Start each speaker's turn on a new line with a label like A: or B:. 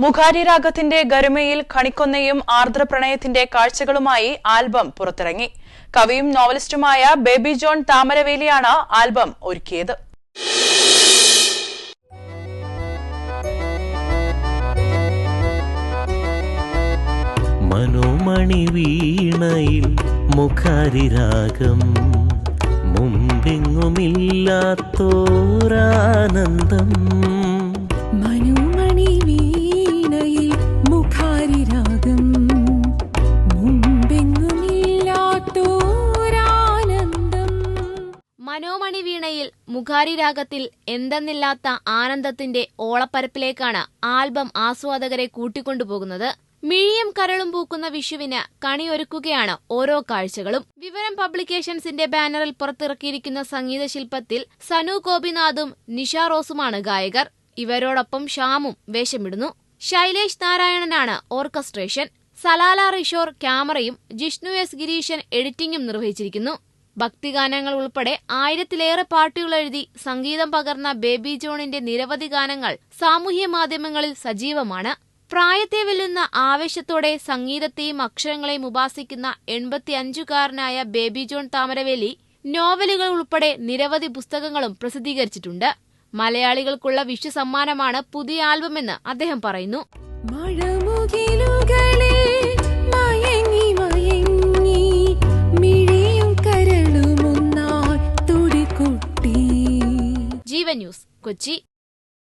A: മുഖാരി രാഗത്തിന്റെ ഗരിമയിൽ കണിക്കൊന്നയും ആർദ്രപ്രണയത്തിന്റെ കാഴ്ചകളുമായി album പുറത്തിറങ്ങി. കവിയും നോവലിസ്റ്റുമായ baby John താമരവേലിയാണ് album ഒരുക്കിയത്.
B: മനോമണി വീണയിൽ മുഖാരി രാഗം, മുമ്പെങ്ങുമില്ലാത്തോരാനന്ദം.
C: മനോമണി വീണയിൽ മുഖാരി രാഗം, മുമ്പെങ്ങുമില്ലാത്തോരാനന്ദം.
D: മനോമണി വീണയിൽ മുഖാരി രാഗത്തിൽ എന്തെന്നില്ലാത്ത ആനന്ദത്തിന്റെ ഓളപ്പരപ്പിലേക്കാണ് ആൽബം ആസ്വാദകരെ കൂട്ടിക്കൊണ്ടുപോകുന്നത്. മിഴിയും കരളും പൂക്കുന്ന വിഷുവിന് കണിയൊരുക്കുകയാണ് ഓരോ കാഴ്ചകളും. വിവരം പബ്ലിക്കേഷൻസിന്റെ ബാനറിൽ പുറത്തിറക്കിയിരിക്കുന്ന സംഗീതശില്പത്തിൽ സനു ഗോപിനാഥും നിഷ റോസുമാണ് ഗായകർ. ഇവരോടൊപ്പം ഷ്യാമും വേഷമിടുന്നു. ശൈലേഷ് നാരായണനാണ് ഓർക്കസ്ട്രേഷൻ. സലാല റിഷോർ ക്യാമറയും ജിഷ്ണു എസ് ഗിരീശൻ എഡിറ്റിംഗും നിർവഹിച്ചിരിക്കുന്നു. ഭക്തിഗാനങ്ങൾ ഉൾപ്പെടെ 1000-ലേറെ പാട്ടുകൾ എഴുതി സംഗീതം പകർന്ന ബേബി ജോണിന്റെ നിരവധി ഗാനങ്ങൾ സാമൂഹ്യ മാധ്യമങ്ങളിൽ സജീവമാണ്. പ്രായത്തെ വെല്ലുന്ന ആവേശത്തോടെ സംഗീതത്തെയും അക്ഷരങ്ങളെയും ഉപാസിക്കുന്ന 85-കാരനായ ബേബി ജോൺ താമരവേലി നോവലുകൾ ഉൾപ്പെടെ നിരവധി പുസ്തകങ്ങളും പ്രസിദ്ധീകരിച്ചിട്ടുണ്ട്. മലയാളികൾക്കുള്ള വിഷു സമ്മാനമാണ് പുതിയ ആൽബമെന്ന് അദ്ദേഹം പറയുന്നു. ജീവൻ ന്യൂസ്, കൊച്ചി.